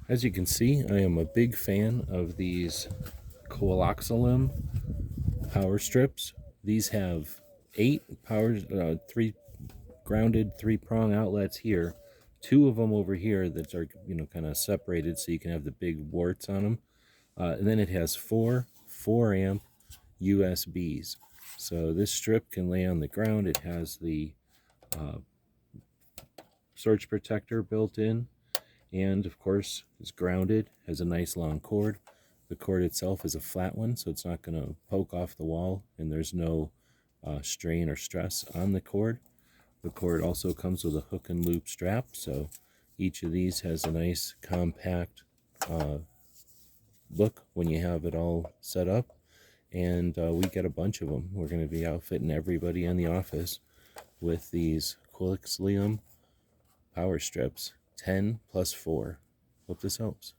As you can see, I am a big fan of these coaxium power strips. These have 3 grounded 3-prong outlets here, 2 of them over here that are kind of separated so you can have the big warts on them. And then it has 4 amp USBs. So this strip can lay on the ground. It has the surge protector built in, and of course it's grounded, has a nice long cord. The cord itself is a flat one, so it's not going to poke off the wall, and there's no strain or stress on the cord. The cord also comes with a hook and loop strap, so each of these has a nice compact look when you have it all set up. And we get a bunch of them. We're going to be outfitting everybody in the office with these coaxium power strips, 10 plus 4. Hope this helps.